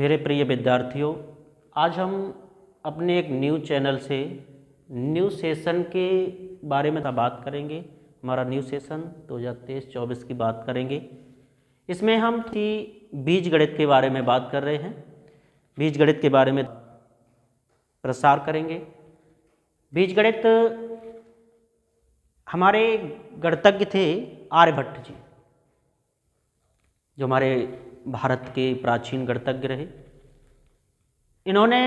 मेरे प्रिय विद्यार्थियों, आज हम अपने एक न्यू चैनल से न्यू सेशन के बारे में बात करेंगे। हमारा न्यू सेशन 2023-24 की बात करेंगे। इसमें हम बीजगणित के बारे में बात कर रहे हैं। बीजगणित के बारे में प्रसार करेंगे। बीजगणित हमारे गणितज्ञ थे आर्यभट्ट जी, जो हमारे भारत के प्राचीन गणितज्ञ रहे। इन्होंने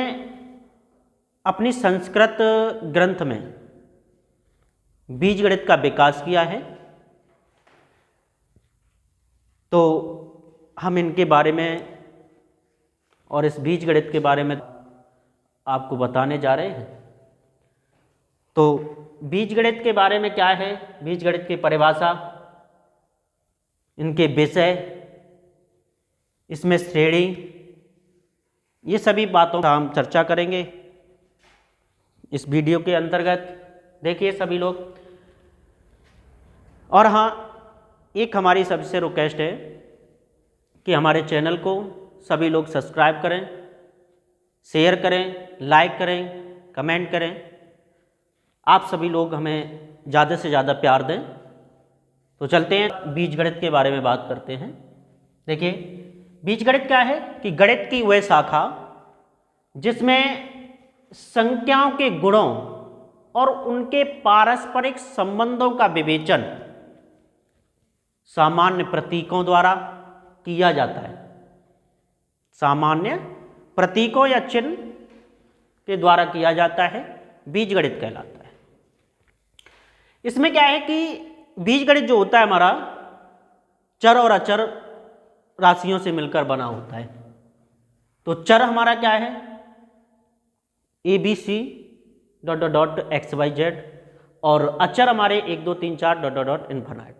अपनी संस्कृत ग्रंथ में बीजगणित का विकास किया है। तो हम इनके बारे में और इस बीजगणित के बारे में आपको बताने जा रहे हैं। तो बीजगणित के बारे में क्या है, बीजगणित की परिभाषा, इनके विषय, इसमें श्रेणी, ये सभी बातों का हम चर्चा करेंगे इस वीडियो के अंतर्गत। देखिए सभी लोग, और हाँ, एक हमारी सबसे रिक्वेस्ट है कि हमारे चैनल को सभी लोग सब्सक्राइब करें, शेयर करें, लाइक करें, कमेंट करें। आप सभी लोग हमें ज़्यादा से ज़्यादा प्यार दें। तो चलते हैं बीजगणित के बारे में बात करते हैं। देखिए बीजगणित क्या है कि गणित की वह शाखा जिसमें संख्याओं के गुणों और उनके पारस्परिक संबंधों का विवेचन सामान्य प्रतीकों द्वारा किया जाता है। सामान्य प्रतीकों या चिन्ह के द्वारा किया जाता है, बीजगणित कहलाता है। इसमें क्या है कि बीजगणित जो होता है हमारा चर और अचर राशियों से मिलकर बना होता है। तो चर हमारा क्या है, ABC dot dot dot XYZ, और अचर हमारे 1 2 3 4 डॉट डॉट डॉट इन्फिनाइट।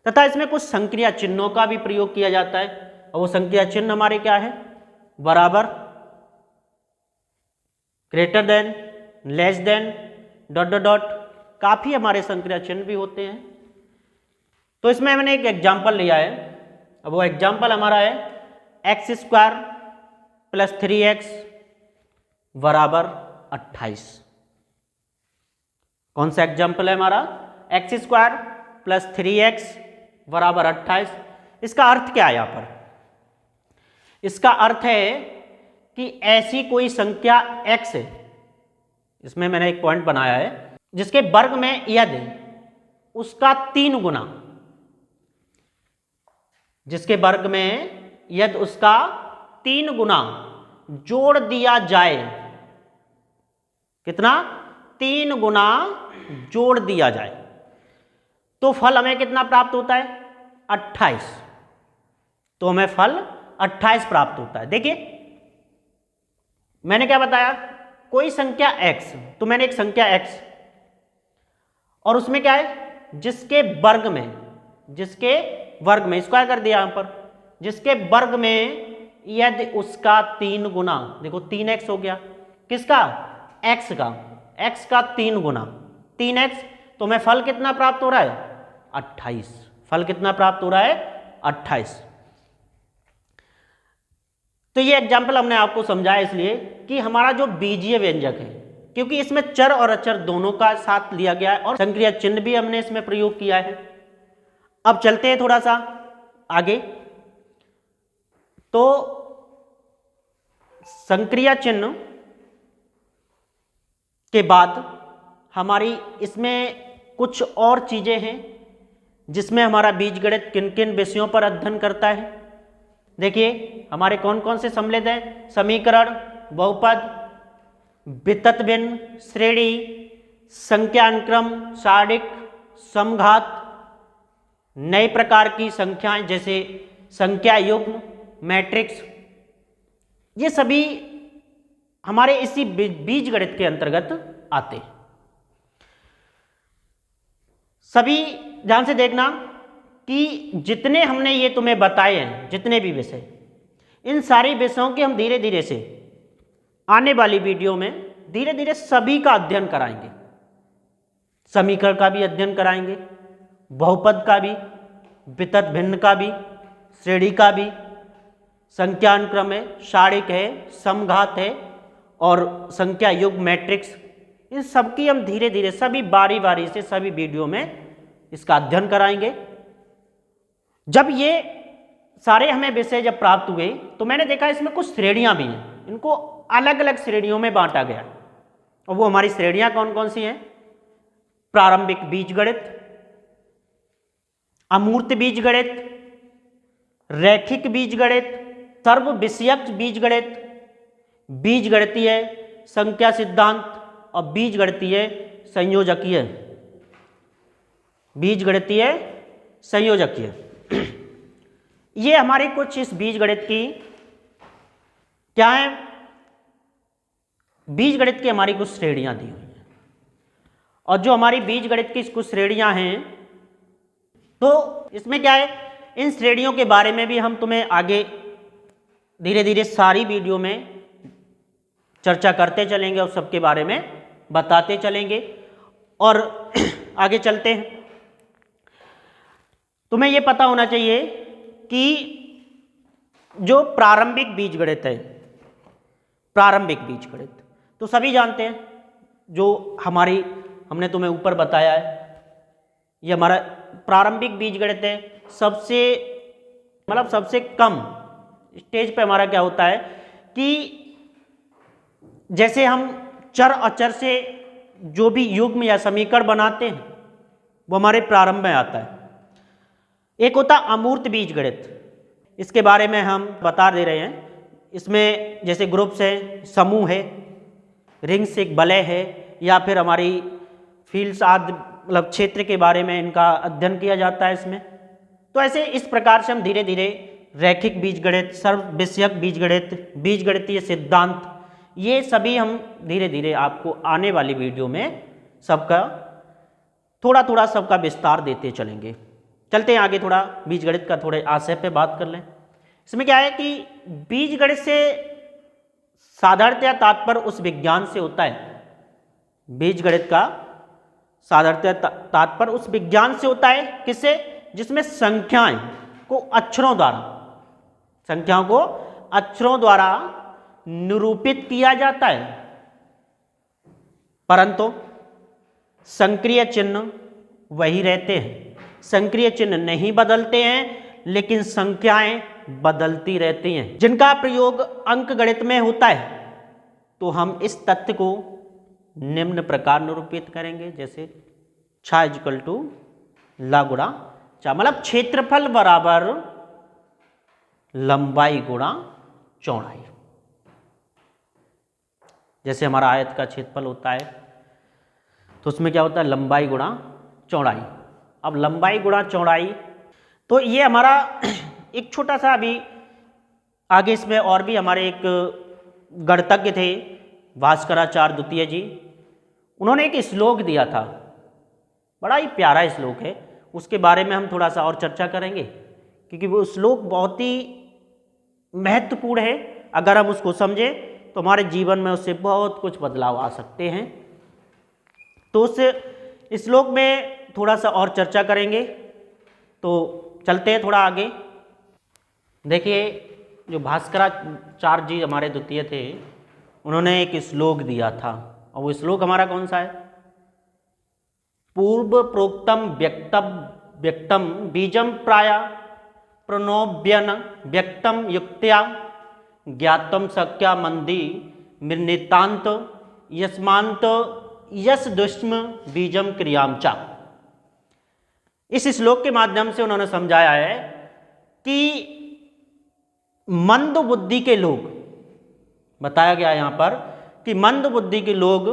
तथा इसमें कुछ संक्रिया चिन्हों का भी प्रयोग किया जाता है। और वो संक्रिया चिन्ह हमारे क्या है, बराबर, greater than, less than, dot dot dot, काफी हमारे संक्रिया चिन्ह भी होते हैं। तो इसमें मैंने एक एग्जाम्पल लिया है। अब वो एग्जाम्पल हमारा है x² + 3x = 28। कौन सा एग्जाम्पल है हमारा, x² + 3x = 28। इसका अर्थ क्या है यहाँ पर, इसका अर्थ है कि ऐसी कोई संख्या x है, इसमें मैंने एक पॉइंट बनाया है, जिसके वर्ग में यदि उसका 3 गुना, जिसके वर्ग में यदि उसका 3 गुना जोड़ दिया जाए, कितना, 3 गुना जोड़ दिया जाए, तो फल हमें कितना प्राप्त होता है, 28। तो हमें फल 28 प्राप्त होता है। देखिए मैंने क्या बताया, कोई संख्या x, तो मैंने एक संख्या x और उसमें क्या है, जिसके वर्ग में स्क्वायर कर दिया यहां पर, जिसके वर्ग में यदि उसका 3 गुना, देखो 3x हो गया, किसका, x का 3 गुना 3x, तो हमें फल कितना प्राप्त हो रहा है, 28। फल कितना प्राप्त हो रहा है, 28। तो ये एग्जाम्पल हमने आपको समझाया इसलिए कि हमारा जो बीजीय व्यंजक है, क्योंकि इसमें चर और अचर दोनों का साथ लिया गया है और संक्रिया चिन्ह भी हमने इसमें प्रयोग किया है। अब चलते हैं थोड़ा सा आगे। तो संक्रिया चिन्ह के बाद हमारी इसमें कुछ और चीजें हैं जिसमें हमारा बीजगणित किन किन विषयों पर अध्ययन करता है। देखिए हमारे कौन कौन से सम्मिलित हैं, समीकरण, बहुपद, वितत भिन्न, श्रेणी, संख्यानुक्रम, सारणिक, समघात, नए प्रकार की संख्याएं जैसे संख्या युग्म, मैट्रिक्स, ये सभी हमारे इसी बीजगणित के अंतर्गत आते हैं। सभी ध्यान से देखना कि जितने हमने ये तुम्हें बताए हैं, जितने भी विषय, इन सारी विषयों के हम धीरे धीरे से आने वाली वीडियो में धीरे धीरे सभी का अध्ययन कराएंगे। समीकरण का भी अध्ययन कराएंगे, बहुपद का भी, वितत भिन्न का भी, श्रेणी का भी, संख्यानुक्रम है, शारिक है, समघात है और संख्या युग मैट्रिक्स, इन सब की हम धीरे धीरे सभी बारी बारी से सभी वीडियो में इसका अध्ययन कराएंगे। जब ये सारे हमें विषय जब प्राप्त हुए तो मैंने देखा इसमें कुछ श्रेणियां भी हैं, इनको अलग अलग श्रेणियों में बांटा गया। और वो हमारी श्रेणियां कौन कौन सी हैं? प्रारंभिक बीजगणित, अमूर्त बीजगणित, रैखिक बीजगणित, सर्व विषयक बीजगणित, बीजगणितीय संख्या सिद्धांत और बीजगणितीय संयोजकीय। बीजगणितीय संयोजकीय ये हमारी कुछ इस बीजगणित की क्या है, बीजगणित की हमारी कुछ श्रेणियां दी हुई हैं। और जो हमारी बीजगणित की कुछ श्रेणियां हैं तो इसमें क्या है, इन श्रेणियों के बारे में भी हम तुम्हें आगे धीरे धीरे सारी वीडियो में चर्चा करते चलेंगे और सबके बारे में बताते चलेंगे। और आगे चलते हैं। तुम्हें यह पता होना चाहिए कि जो प्रारंभिक बीजगणित है, प्रारंभिक बीजगणित तो सभी जानते हैं, जो हमने तुम्हें ऊपर बताया है, ये हमारा प्रारंभिक बीजगणित है। सबसे कम स्टेज पे हमारा क्या होता है कि जैसे हम चर अचर से जो भी युग्म या समीकरण बनाते हैं वो हमारे प्रारंभ में आता है। एक होता अमूर्त बीजगणित, इसके बारे में हम बता दे रहे हैं। इसमें जैसे ग्रुप्स है, समूह है, रिंग्स एक वलय है, या फिर हमारी फील्ड्स आदि मतलब क्षेत्र के बारे में इनका अध्ययन किया जाता है इसमें। तो ऐसे इस प्रकार से हम धीरे धीरे रैखिक बीजगणित, सर्व विषयक बीजगणित, बीजगणितीय सिद्धांत, ये सभी हम धीरे धीरे आपको आने वाली वीडियो में सबका थोड़ा थोड़ा सबका विस्तार देते चलेंगे। चलते हैं आगे, थोड़ा बीजगणित का थोड़े आशय पे बात कर लें। इसमें क्या है कि बीजगणित से साधारणतया तात्पर्य उस विज्ञान से होता है, बीजगणित का साधारणतया तात्पर्य उस विज्ञान से होता है, किससे? जिसमें संख्याओं को अक्षरों द्वारा निरूपित किया जाता है, परंतु संक्रिय चिन्ह वही रहते हैं। संक्रिय चिन्ह नहीं बदलते हैं, लेकिन संख्याएं बदलती रहती हैं, जिनका प्रयोग अंकगणित में होता है। तो हम इस तथ्य को निम्न प्रकार निरूपित करेंगे, जैसे छ इक्वल टू ला गुणा चा, मतलब क्षेत्रफल बराबर लंबाई गुणा चौड़ाई। जैसे हमारा आयत का क्षेत्रफल होता है तो उसमें क्या होता है, लंबाई गुणा चौड़ाई। अब लंबाई गुणा चौड़ाई, तो ये हमारा एक छोटा सा अभी आगे इसमें और भी हमारे एक गणितज्ञ थे भास्कराचार्य द्वितीय जी, उन्होंने एक श्लोक दिया था, बड़ा ही प्यारा श्लोक है, उसके बारे में हम थोड़ा सा और चर्चा करेंगे, क्योंकि वो श्लोक बहुत ही महत्वपूर्ण है। अगर हम उसको समझें तो हमारे जीवन में उससे बहुत कुछ बदलाव आ सकते हैं। तो उस श्लोक में थोड़ा सा और चर्चा करेंगे। तो चलते हैं थोड़ा आगे। देखिए, जो भास्कराचार्य जी हमारे द्वितीय थे, उन्होंने एक श्लोक दिया था, और वो श्लोक हमारा कौन सा है? पूर्व प्रोक्तम व्यक्तम बीजम प्राय प्रणोव्यन व्यक्तम युक्त्या ज्ञातम शक्या मंदी मृनितांत यस्मांत यस दुष्म बीजम क्रियाम चा। इस श्लोक के माध्यम से उन्होंने समझाया है कि मंद बुद्धि के लोग, बताया गया यहाँ पर कि मंद बुद्धि के लोग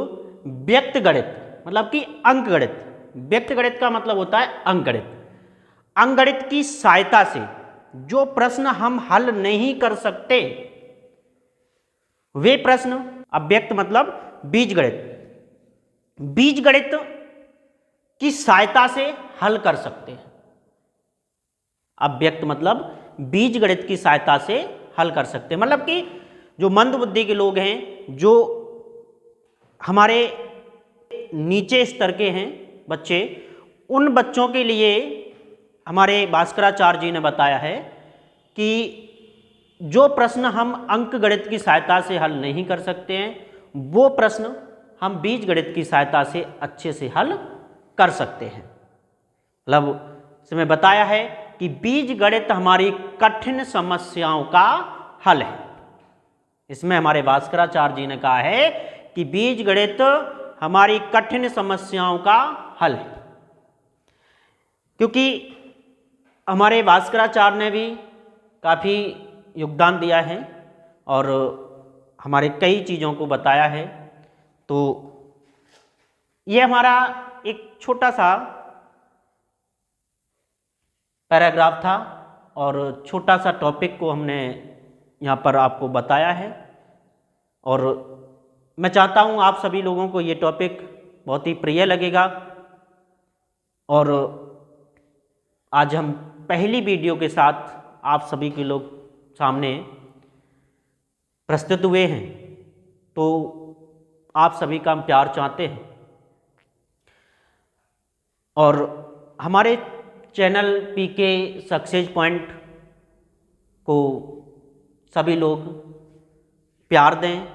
व्यक्त गणित मतलब कि अंक गणित, व्यक्त गणित का मतलब होता है अंकगणित, अंकगणित की सहायता से जो प्रश्न हम हल नहीं कर सकते, वे प्रश्न, अव्यक्त मतलब बीजगणित, बीजगणित की सहायता से हल कर सकते हैं। अव्यक्त मतलब बीजगणित की सहायता से हल कर सकते हैं, मतलब कि जो मंद बुद्धि के लोग हैं, जो हमारे नीचे स्तर के हैं बच्चे, उन बच्चों के लिए हमारे भास्कराचार्य जी ने बताया है कि जो प्रश्न हम अंक गणित की सहायता से हल नहीं कर सकते हैं वो प्रश्न हम बीज गणित की सहायता से अच्छे से हल कर सकते हैं। मतलब इसमें बताया है कि बीज गणित हमारी कठिन समस्याओं का हल है। इसमें हमारे भास्कराचार्य जी ने कहा है कि बीज गणित हमारी कठिन समस्याओं का हल है, क्योंकि हमारे भास्कराचार्य ने भी काफ़ी योगदान दिया है और हमारे कई चीज़ों को बताया है। तो ये हमारा एक छोटा सा पैराग्राफ था और छोटा सा टॉपिक को हमने यहाँ पर आपको बताया है और मैं चाहता हूँ आप सभी लोगों को ये टॉपिक बहुत ही प्रिय लगेगा। और आज हम पहली वीडियो के साथ आप सभी के लोग सामने प्रस्तुत हुए हैं, तो आप सभी का हम प्यार चाहते हैं और हमारे चैनल पीके सक्सेस पॉइंट को सभी लोग प्यार दें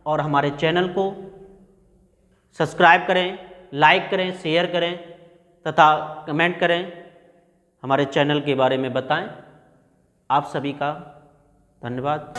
और हमारे चैनल को सब्सक्राइब करें, लाइक करें, शेयर करें तथा कमेंट करें, हमारे चैनल के बारे में बताएं। आप सभी का धन्यवाद।